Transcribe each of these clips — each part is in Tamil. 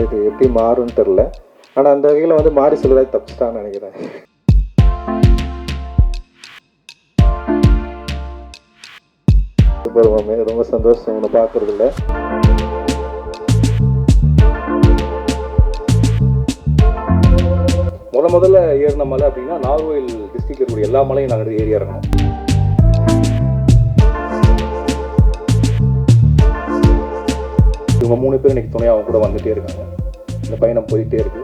இது எப்படி மாறும்னு தெரில. ஆனால் அந்த வகையில் வந்து மாரி செல்வராஜ் தப்பிச்சிட்டான்னு நினைக்கிறேன். சூப்பர், ரொம்ப சந்தோஷம் உன்னை பார்க்குறதில்ல. முதல்ல ஏறின மலை அப்படின்னா நாகர்கோவில் டிஸ்ட்ரிக்ட் இருக்கக்கூடிய எல்லா மலையும் நாங்கள் ஏறி இறங்கணும். இவங்க 3 பேர் இன்னைக்கு துணையாக அவங்க கூட வந்துகிட்டே இருக்காங்க. இந்த பயணம் போயிட்டே இருக்கு.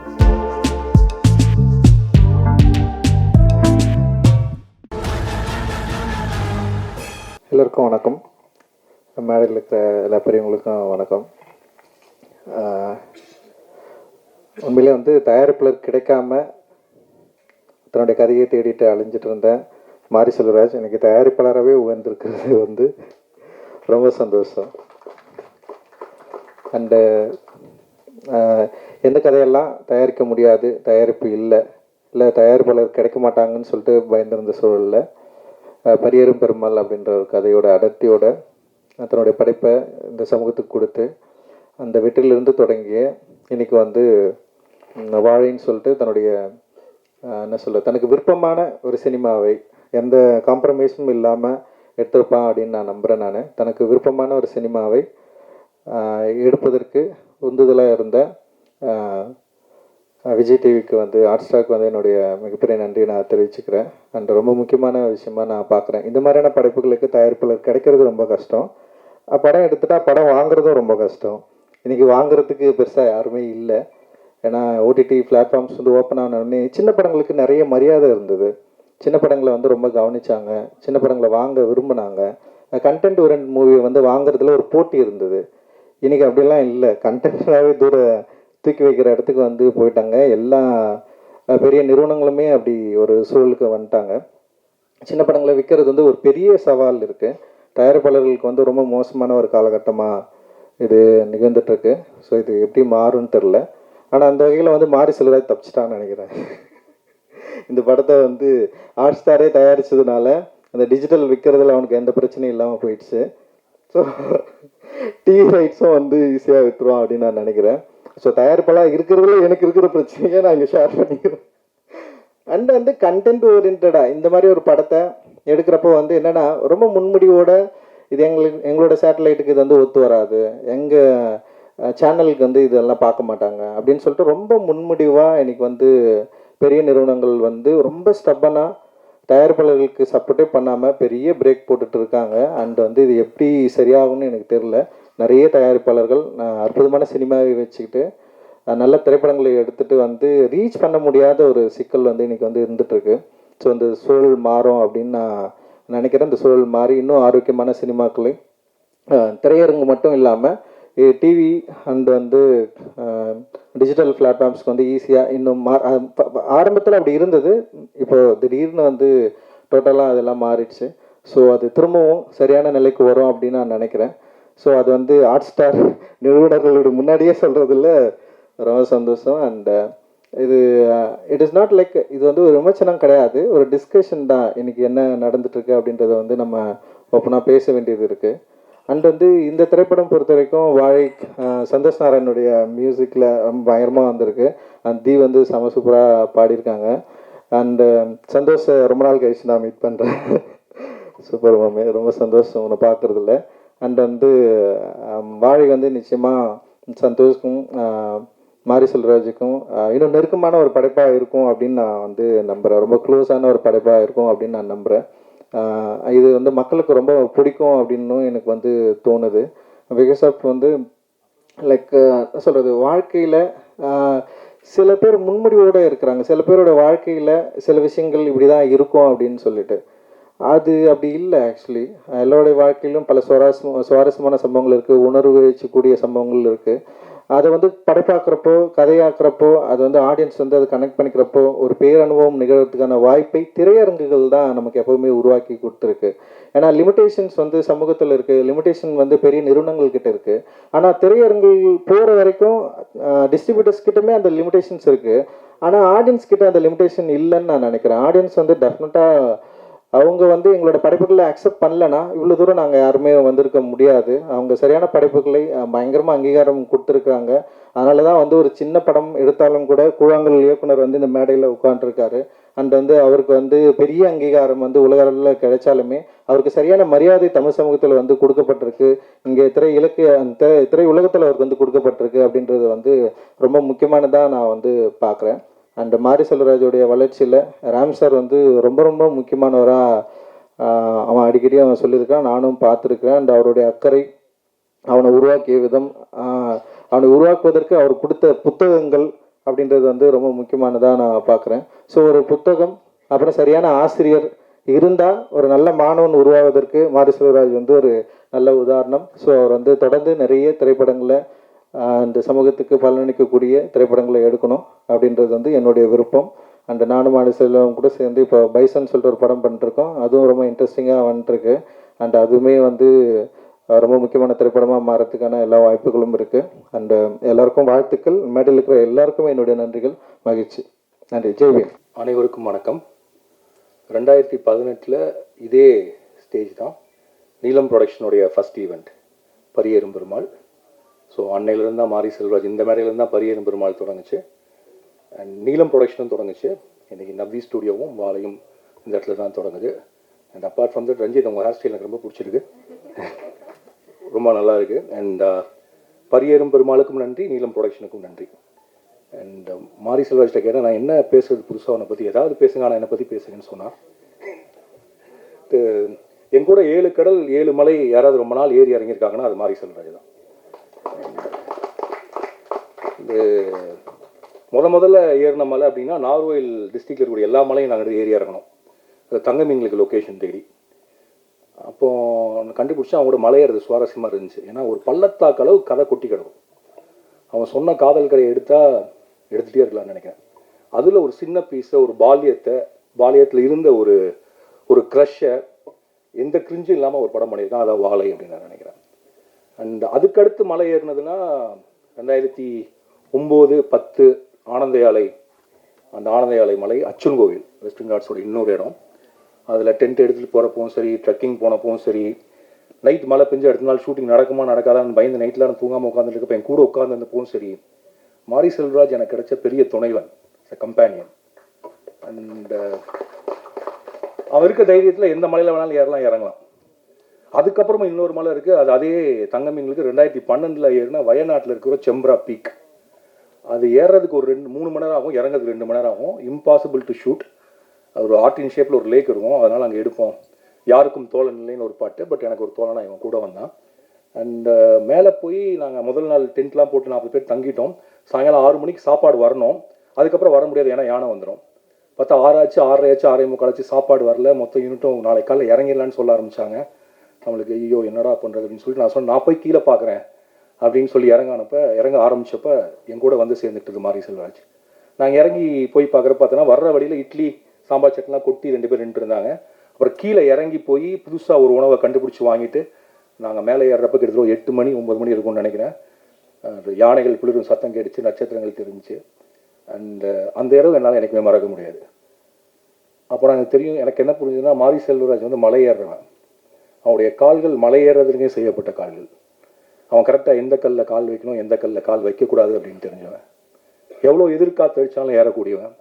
எல்லோருக்கும் வணக்கம். மேடையில் இருக்கிற எல்லா பெரியவங்களுக்கும் வணக்கம். உண்மையிலே வந்து தயாரிப்பாளர் கிடைக்காம தன்னுடைய கதையை தேடிட்டு அழிஞ்சிட்டு இருந்தேன் மாரி செல்வராஜ் எனக்கு தயாரிப்பாளராகவே உயர்ந்திருக்கிறது வந்து ரொம்ப சந்தோஷம். அண்டு எந்த கதையெல்லாம் தயாரிக்க முடியாது, தயாரிப்பு இல்லை தயாரிப்பாளர் கிடைக்க மாட்டாங்கன்னு சொல்லிட்டு பயந்திருந்த சூழலில் பரியரும் பெருமாள் அப்படின்ற ஒரு கதையோட அடர்த்தியோட தன்னுடைய படைப்பை இந்த சமூகத்துக்கு கொடுத்து அந்த வெற்றிலிருந்து தொடங்கிய இன்றைக்கி வந்து வாழைன்னு சொல்லிட்டு தன்னுடைய என்ன சொல்ல தனக்கு விருப்பமான ஒரு சினிமாவை எந்த காம்ப்ரமைஸும் இல்லாமல் எடுத்திருப்பான் அப்படின்னு நான் நம்புகிறேன். தனக்கு விருப்பமான ஒரு சினிமாவை எடுப்பதற்கு உந்துதலாக இருந்த விஜய் டிவிக்கு வந்து ஹாட் ஸ்டாருக்கு வந்து என்னுடைய மிகப்பெரிய நன்றியை நான் தெரிவிச்சுக்கிறேன். அண்ட் ரொம்ப முக்கியமான விஷயமா நான் பார்க்குறேன். இந்த மாதிரியான படைப்புகளுக்கு தயாரிப்பாளர் கிடைக்கிறது ரொம்ப கஷ்டம். படம் எடுத்துட்டால் படம் வாங்குறதும் ரொம்ப கஷ்டம். இன்றைக்கி வாங்குறதுக்கு பெருசாக யாருமே இல்லை. ஏன்னா ஓடிடி பிளாட்ஃபார்ம்ஸ் வந்து ஓப்பன் ஆனோடனே சின்ன படங்களுக்கு நிறைய மரியாதை இருந்தது. சின்ன படங்களை வந்து ரொம்ப கவனித்தாங்க, சின்ன படங்களை வாங்க விரும்பினாங்க. கண்டென்ட் ஓரியன்ட் மூவியை வந்து வாங்குறதுல ஒரு போட்டி இருந்தது. இன்றைக்கி அப்படிலாம் இல்லை. கண்டென்ட்னாவே தூக்கி வைக்கிற இடத்துக்கு வந்து போயிட்டாங்க. எல்லா பெரிய நிறுவனங்களுமே அப்படி ஒரு சூழலுக்கு வந்துட்டாங்க. சின்ன படங்களை விற்கிறது வந்து ஒரு பெரிய சவால் இருக்குது. தயாரிப்பாளர்களுக்கு வந்து ரொம்ப மோசமான ஒரு காலகட்டமாக இது நிகழ்ந்துட்டுருக்கு. ஸோ இது எப்படி மாறும்னு தெரில. ஆனால் அந்த வகையில் வந்து மாரி செல்வராஜ் தப்பிச்சிட்டான்னு நினைக்கிறேன். இந்த படத்தை வந்து ஹாட் ஸ்டாரே தயாரித்ததுனால அந்த டிஜிட்டல் விற்கிறதுல அவனுக்கு எந்த பிரச்சனையும் இல்லாமல் போயிடுச்சு. ஸோ டிவி ரைட்ஸும் வந்து ஈஸியாக விற்றுருவான் அப்படின்னு நான் நினைக்கிறேன். ஸோ தயாரிப்பெல்லாம் இருக்கிறதுல எனக்கு இருக்கிற பிரச்சனையை நான் இங்கே ஷேர் பண்ணிக்கிறேன். அண்ட் வந்து கண்டென்ட் ஓரியன்டாக இந்த மாதிரி ஒரு படத்தை எடுக்கிறப்போ வந்து என்னென்னா ரொம்ப முன்முடிவோட இது எங்களோட சேட்டலைட்டுக்கு இது வந்து ஒத்து வராது, எங்கள் சேனலுக்கு வந்து இதெல்லாம் பார்க்க மாட்டாங்க அப்படின்னு சொல்லிட்டு ரொம்ப முன்முடிவாக இன்றைக்கி வந்து பெரிய நிறுவனங்கள் வந்து ரொம்ப ஸ்டப்பனாக தயாரிப்பாளர்களுக்கு சப்போர்ட்டே பண்ணாமல் பெரிய பிரேக் போட்டுட்டு இருக்காங்க. அண்ட் வந்து இது எப்படி சரியாகும்னு எனக்கு தெரில. நிறைய தயாரிப்பாளர்கள் அற்புதமான சினிமாவை வச்சுக்கிட்டு நல்ல திரைப்படங்களை எடுத்துகிட்டு வந்து ரீச் பண்ண முடியாத ஒரு சிக்கல் வந்து இன்றைக்கி வந்து இருந்துகிட்ருக்கு. ஸோ இந்த சூழல் மாறும் அப்படின்னு நான் நினைக்கிறேன். இந்த சூழல் மாறி இன்னும் ஆரோக்கியமான சினிமாக்களை திரையரங்கு மட்டும் இல்லாமல் டிவி அண்ட் வந்து டிஜிட்டல் பிளாட்ஃபார்ம்ஸ்க்கு வந்து ஈஸியாக இன்னும் ஆரம்பத்தில் அப்படி இருந்தது. இப்போது திடீர்னு வந்து டோட்டலாக அதெல்லாம் மாறிடுச்சு. ஸோ அது திரும்பவும் சரியான நிலைக்கு வரும் அப்படின்னு நான் நினைக்கிறேன். ஸோ அது வந்து ஹாட் ஸ்டார் நிறுவனங்களோட முன்னாடியே சொல்கிறதுல ரொம்ப சந்தோஷம். அண்ட் இது இட் இஸ் நாட் லைக் இது வந்து ஒரு விமர்சனம் கிடையாது, ஒரு டிஸ்கஷன் தான். இன்றைக்கி என்ன நடந்துட்டுருக்கு அப்படின்றத வந்து நம்ம ஓப்பனாக பேச வேண்டியது இருக்குது. அண்ட் வந்து இந்த திரைப்படம் பொறுத்த வரைக்கும் வாழை சந்தோஷ் நாராயணுடைய மியூசிக்கில் ரொம்ப பயங்கரமாக வந்திருக்கு. அண்ட் தி வந்து செம சூப்பராக பாடியிருக்காங்க. அண்டு சந்தோஷை ரொம்ப நாள் கழிச்சு நான் மீட் பண்ணுறேன். சூப்பர் மாமே, ரொம்ப சந்தோஷம் உன்னை பார்க்குறதில்ல. அண்ட் வந்து வாழை வந்து நிச்சயமாக சந்தோஷ்க்கும் மாரி செல்வராஜுக்கும் இன்னும் நெருக்கமான ஒரு படைப்பாக இருக்கும் அப்படின்னு நான் வந்து நம்புகிறேன். ரொம்ப க்ளோஸான ஒரு படைப்பாக இருக்கும் அப்படின்னு நான் நம்புகிறேன். இது வந்து மக்களுக்கு ரொம்ப பிடிக்கும் அப்படின்னும் எனக்கு வந்து தோணுது. பிகாஸ் ஆஃப் வந்து லைக் சொல்கிறது வாழ்க்கையில் சில பேர் முன்முடிவோடு இருக்கிறாங்க. சில பேரோட வாழ்க்கையில் சில விஷயங்கள் இப்படி தான் இருக்கும் அப்படின்னு சொல்லிட்டு அது அப்படி இல்லை. ஆக்சுவலி எல்லோருடைய வாழ்க்கையிலும் பல சுவாரஸ்யமான சம்பவங்கள் இருக்குது, உணர்வு வச்சக்கூடிய சம்பவங்கள் இருக்குது. அதை வந்து படைப்பாக்குறப்போ கதையாக்குறப்போ அது வந்து ஆடியன்ஸ் வந்து அதை கனெக்ட் பண்ணிக்கிறப்போ ஒரு பேரனுபவம் நிகழ்கிறதுக்கான வாய்ப்பை திரையரங்குகள் தான் நமக்கு எப்போவுமே உருவாக்கி கொடுத்துருக்கு. ஏன்னா லிமிடேஷன்ஸ் வந்து சமூகத்தில் இருக்குது, லிமிடேஷன் வந்து பெரிய நிறுவனங்கள் கிட்ட இருக்குது. ஆனால் திரையரங்குகள் போகிற வரைக்கும் டிஸ்ட்ரிபியூட்டர்ஸ் கிட்டமே அந்த லிமிடேஷன்ஸ் இருக்குது. ஆனால் ஆடியன்ஸ் கிட்ட அந்த லிமிடேஷன் இல்லைன்னு நான் நினைக்கிறேன். ஆடியன்ஸ் வந்து டெஃபினட்டாக அவங்க வந்து எங்களோட படைப்புகளை அக்செப்ட் பண்ணலன்னா இவ்வளோ தூரம் நாங்கள் யாருமே வந்திருக்க முடியாது. அவங்க சரியான படைப்புகளை பயங்கரமாக அங்கீகாரம் கொடுத்துருக்காங்க. அதனால தான் வந்து ஒரு சின்ன படம் எடுத்தாலும் கூட கூழாங்கல் இயக்குனர் வந்து இந்த மேடையில் உட்காந்துருக்காரு. அண்ட் வந்து அவருக்கு வந்து பெரிய அங்கீகாரம் வந்து உலக அளவில் கிடைச்சாலுமே அவருக்கு சரியான மரியாதை தமிழ் சமூகத்தில் வந்து கொடுக்கப்பட்டிருக்கு. இங்கே திரை உலகத்தில் அவருக்கு வந்து கொடுக்கப்பட்டிருக்கு அப்படின்றது வந்து ரொம்ப முக்கியமானதாக நான் வந்து பார்க்குறேன். அண்ட் மாரி செல்வராஜோடைய வளர்ச்சியில் ராம் சார் வந்து ரொம்ப ரொம்ப முக்கியமானவராக அவன் அடிக்கடி அவன் சொல்லியிருக்கான், நானும் பார்த்துருக்கிறேன். அண்ட் அவருடைய அக்கறை, அவனை உருவாக்கிய விதம், அவனை உருவாக்குவதற்கு அவர் கொடுத்த புத்தகங்கள் அப்படின்றது வந்து ரொம்ப முக்கியமானதாக நான் பார்க்குறேன். ஸோ ஒரு புத்தகம் அப்புறம் சரியான ஆசிரியர் இருந்தால் ஒரு நல்ல மாணவன் உருவாவதற்கு மாரி செல்வராஜ் வந்து ஒரு நல்ல உதாரணம். ஸோ அவர் வந்து தொடர்ந்து நிறைய திரைப்படங்களை இந்த சமூகத்துக்கு பலனளிக்கக்கூடிய திரைப்படங்களை எடுக்கணும் அப்படின்றது வந்து என்னுடைய விருப்பம். அண்ட் நானும் மாரி செல்வம் கூட சேர்ந்து இப்போ பைசன் சொல்லிட்டு ஒரு படம் பண்ணிருக்கோம். அதுவும் ரொம்ப இன்ட்ரெஸ்டிங்காக வந்துட்டுருக்கு. அண்ட் அதுவுமே வந்து ரொம்ப முக்கியமான திரைப்படமாக மாறத்துக்கான எல்லா வாய்ப்புகளும் இருக்குது. அண்டு எல்லாருக்கும் வாழ்த்துக்கள். மேடையில் இருக்கிற எல்லாருக்கும் என்னுடைய நன்றிகள், மகிழ்ச்சி. நன்றி. ஜெய்வீர். அனைவருக்கும் வணக்கம். 2018 இதே ஸ்டேஜ் தான் நீலம் ப்ரொடக்ஷனுடைய first event Pariyerum Perumal. So அன்னையிலேருந்து தான் மாரி செல்வராஜ் இந்த மேடையிலேருந்து தான் பரியேறும் பெருமாள் தொடங்குச்சு. அண்ட் நீலம் ப்ரொடக்ஷனும் தொடங்குச்சு. இன்றைக்கி நவ்வி ஸ்டூடியோவும் வாழையும் இந்த இடத்துல தான் தொடங்குது. And apart from that Ranjith உங்கள் ஹேர் ஸ்டைல் எனக்கு ரொம்ப பிடிச்சிருக்கு, ரொம்ப நல்லா இருக்குது. அண்ட் பரியேறும் பெருமாளுக்கும் நன்றி, நீலம் ப்ரொடக்ஷனுக்கும் நன்றி. அண்ட் மாரி செல்வராஜ்கிட்ட கேட்டால் நான் என்ன பேசுறது புதுசாக அவனை பற்றி ஏதாவது பேசுங்க, ஆனால் என்னை பற்றி பேசுங்கன்னு சொன்னான். என் கூட 7 கடல் 7 மலை யாராவது ரொம்ப நாள் ஏறி இறங்கியிருக்காங்கன்னா அது மாரி செல்வராஜ் தான். இது முதல்ல ஏறின மலை அப்படின்னா நார்வேல் டிஸ்ட்ரிக்டில் இருக்கக்கூடிய எல்லா மலையும் நாங்கள் ஏறி இறங்கணும். அது தங்கமீன்களுக்கு லொக்கேஷன் தேடி. அப்போது கண்டுபிடிச்சி அவங்களோட மலை ஏறது சுவாரஸ்யமாக இருந்துச்சு. ஏன்னா ஒரு பள்ளத்தாக்கு அளவு கதை கொட்டி கிடக்கும். அவன் சொன்ன காதல் கதையை எடுத்துகிட்டே இருக்கலாம்னு நினைக்கிறேன். அதில் ஒரு சின்ன பீஸை, ஒரு பாலியத்தில் இருந்த ஒரு க்ரஷ்ஷை எந்த கிரிஞ்சும் இல்லாமல் ஒரு படம் பண்ணியிருக்கான். அதான் வாழை அப்படின்னு நான் நினைக்கிறேன். அண்ட் அதுக்கடுத்து மலை ஏறினதுன்னா 2009-10 ஆனந்தயாலை, அந்த ஆனந்தயாலை மலை அச்சன் கோவில் வெஸ்டர்ன் காட்ஸோட இன்னொரு இடம். அதில் டென்ட் எடுத்துகிட்டு போகிறப்பவும் சரி, ட்ரெக்கிங் போனப்பவும் சரி, நைட் மழை பெஞ்சு அடுத்த நாள் ஷூட்டிங் நடக்குமா நடக்காதான்னு பயந்து நைட்டில் நான் தூங்காமல் உட்காந்துருக்கப்போ என் கூட உட்காந்துருந்தப்பவும் சரி, மாரி செல்வராஜ் எனக்கு கிடைச்ச பெரிய துணைவன், கம்பேனியன். அண்ட் அவன் இருக்க தைரியத்தில் எந்த மலையில் வேணாலும் இறங்கலாம். அதுக்கப்புறமா இன்னொரு மலை இருக்குது, அது அதே தங்கமீன்களுக்கு 2012 ஏறினா வயநாட்டில் இருக்கிற செம்ப்ரா பீக். அது ஏறுறதுக்கு ஒரு 3 மணி நேரம் ஆகும், இறங்கிறதுக்கு 2 மணி நேரம் ஆகும். Impossible to shoot. அது ஒரு ஆர்டின் ஷேப்பில் ஒரு லேக் இருக்கும், அதனால் அங்கே எடுப்போம். யாருக்கும் தோழன் இல்லைன்னு ஒரு பாட்டு, பட் எனக்கு ஒரு தோழனா இவன் கூட வந்தான். அண்ட் மேலே போய் நாங்கள் முதல் நாள் டென்ட்லாம் போட்டு 40 பேர் தங்கிட்டோம். சாயங்காலம் 6 மணிக்கு சாப்பாடு வரணும். அதுக்கப்புறம் வர முடியாது, ஏன்னா யானை வந்துடும். பார்த்தா 6 ஆச்சு, 6:30 ஆச்சு, 6:45 ஆச்சு, சாப்பாடு வரல. மொத்தம் யூனிட்டும் நாளைக்கு காலையில் இறங்கிடலான்னு சொல்ல ஆரம்பித்தாங்க. நம்மளுக்கு ஐயோ என்னடா பண்ணுறது அப்படின்னு சொல்லிட்டு நான் சொன்னேன், நான் போய் கீழே பார்க்குறேன் அப்படின்னு சொல்லி இறங்க ஆரம்பித்தப்போ என் கூட வந்து சேர்ந்துக்கிட்டது மாரி செல்வராஜ். நாங்கள் இறங்கி போய் பார்த்தோன்னா வர்ற வழியில் இட்லி சாம்பார் சட்னிலாம் கொட்டி 2 பேர் நின்று இருந்தாங்க. அப்புறம் கீழே இறங்கி போய் புதுசாக ஒரு உணவை கண்டுபிடிச்சி வாங்கிட்டு நாங்கள் மேலே ஏறுறப்ப கிட்டத்தட்ட 8 மணி 9 மணி இருக்கும்னு நினைக்கிறேன். யானைகள் குளிரும் சத்தம் கேட்டுச்சு, நட்சத்திரங்கள் தெரிஞ்சிச்சு. அண்டு அந்த இரவு என்னால் எனக்குமே மறக்க முடியாது. அப்புறம் எனக்கு தெரியும், எனக்கு என்ன புரிஞ்சுதுன்னா மாரி செல்வராஜ் வந்து மலை ஏறுறவன். அவனுடைய கால்கள் மலை ஏறுறதுலேயே செய்யப்பட்ட கால்கள். அவன் கரெக்டாக எந்த கல்லில் கால் வைக்கணும், எந்த கல்லில் கால் வைக்கக்கூடாது அப்படின்னு தெரிஞ்சவன். எவ்வளோ எதிர்காத்து அடித்தாலும் ஏறக்கூடியவன்.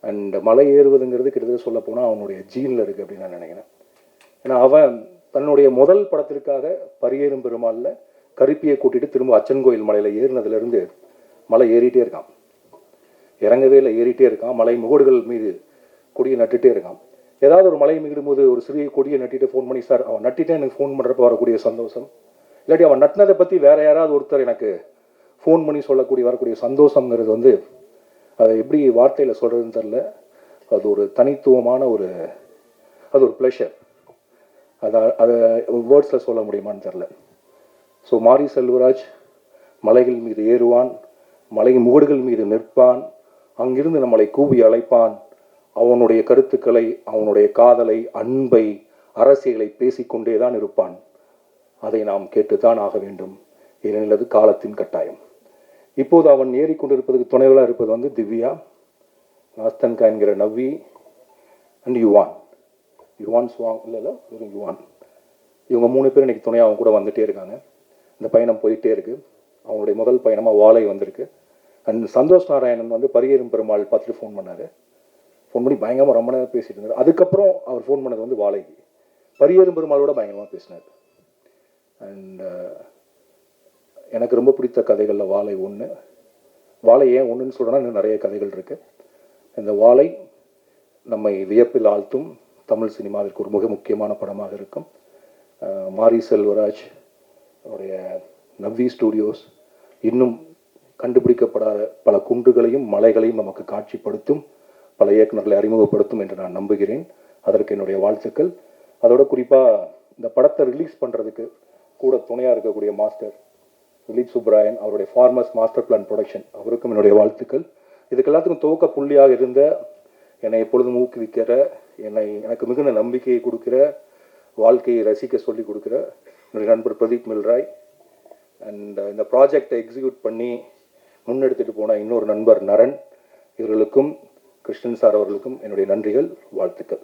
அண்ட் மலை ஏறுவதுங்கிறது கிட்டத்தட்ட சொல்ல போனால் அவனுடைய ஜீனில் இருக்குது அப்படின்னு நான் நினைக்கிறேன். ஏன்னா அவன் தன்னுடைய முதல் படத்திற்காக பரியேறும் பெருமாளில் கருப்பியை கூட்டிகிட்டு திரும்ப அச்சன் கோயில் மலையில் ஏறினதுலேருந்து மலை ஏறிட்டே இருக்கான். இறங்கவே இல்லை, ஏறிட்டே இருக்கான். மலை முகடுகள் மீது கொடியை நட்டுகிட்டே இருக்கான். ஏதாவது ஒரு மலை மிகிடும் போது ஒரு சிறிய கொடியை நட்டிட்டு ஃபோன் பண்ணி, சார் அவன் நட்டிட்டே எனக்கு ஃபோன் பண்ணுறப்ப வரக்கூடிய சந்தோஷம், இல்லாட்டி அவன் நட்டினதை பற்றி வேறு யாராவது ஒருத்தர் எனக்கு ஃபோன் பண்ணி வரக்கூடிய சந்தோஷங்கிறது வந்து அதை எப்படி வார்த்தையில் சொல்கிறதுன்னு தெரில. அது ஒரு தனித்துவமான அது ஒரு ப்ளஷர். அதை வேர்ட்ஸில் சொல்ல முடியுமான்னு தெரில. ஸோ மாரி செல்வராஜ் மலைகள் மீது ஏறுவான், மலை முகடுகள் மீது நிற்பான், அங்கிருந்து நம்மளை கூவி அழைப்பான். அவனுடைய கருத்துக்களை, அவனுடைய காதலை, அன்பை, அரசியலை பேசிக்கொண்டே தான் இருப்பான். அதை நாம் கேட்டுத்தான் ஆக வேண்டும், ஏனெனில் அது காலத்தின் கட்டாயம். இப்போது அவன் ஏறிக்கொண்டிருப்பதுக்கு துணைவலாக இருப்பது வந்து திவ்யா, நாஸ்தன்கா என்கிற Navvi and Yuan. Yuan Chwang இல்லை வெறும் யுவான். இவங்க 3 பேர் இன்றைக்கி துணையாக அவங்க கூட வந்துகிட்டே இருக்காங்க. இந்த பயணம் போயிட்டே இருக்குது. அவங்களுடைய முதல் பயணமாக வாழை வந்திருக்கு. அண்ட் சந்தோஷ் நாராயணன் வந்து பரியேறும் பெருமாள் பார்த்துட்டு ஃபோன் பண்ணார். ஃபோன் பண்ணி பயங்கரமாக ரொம்ப நேரம் பேசிட்டு இருந்தார். அதுக்கப்புறம் அவர் ஃபோன் பண்ணது வந்து வாழைக்கு. பரியேறும் பெருமாளோட பயங்கரமாக பேசினார். அண்ட் எனக்கு ரொம்ப பிடித்த கதைகளில் வாழை ஒன்று. வாழை ஏன் ஒன்றுன்னு சொல்கிறேன்னா இன்னும் நிறைய கதைகள் இருக்குது. இந்த வாழை நம்மை வியப்பில் ஆழ்த்தும் தமிழ் சினிமாவிற்கு ஒரு மிக முக்கியமான படமாக இருக்கும். மாரி செல்வராஜ் அவருடைய நவ்வி ஸ்டூடியோஸ் இன்னும் கண்டுபிடிக்கப்படாத பல குன்றுகளையும் மலைகளையும் நமக்கு காட்சிப்படுத்தும், பல இயக்குநர்களை அறிமுகப்படுத்தும் என்று நான் நம்புகிறேன். அதற்கு என்னுடைய வாழ்த்துக்கள். அதோட குறிப்பாக இந்த படத்தை ரிலீஸ் பண்ணுறதுக்கு கூட துணையாக இருக்கக்கூடிய மாஸ்டர் திலீப் சுப்ராயன், அவருடைய ஃபார்மர்ஸ் மாஸ்டர் பிளான் ப்ரொடக்ஷன், அவருக்கும் என்னுடைய வாழ்த்துக்கள். இதுக்கு எல்லாத்துக்கும் துவக்க புள்ளியாக இருந்த, என்னை எப்பொழுதும் ஊக்குவிக்கிற, எனக்கு மிகுந்த நம்பிக்கையை கொடுக்கிற, வாழ்க்கையை ரசிக்க சொல்லி கொடுக்குற என்னுடைய நண்பர் பிரதீப் மில்ராய். அண்ட் இந்த ப்ராஜெக்டை எக்ஸிக்யூட் பண்ணி முன்னெடுத்துட்டு போன இன்னொரு நண்பர் நரன். இவர்களுக்கும் கிருஷ்ணன் சார் அவர்களுக்கும் என்னுடைய நன்றிகள், வாழ்த்துக்கள்.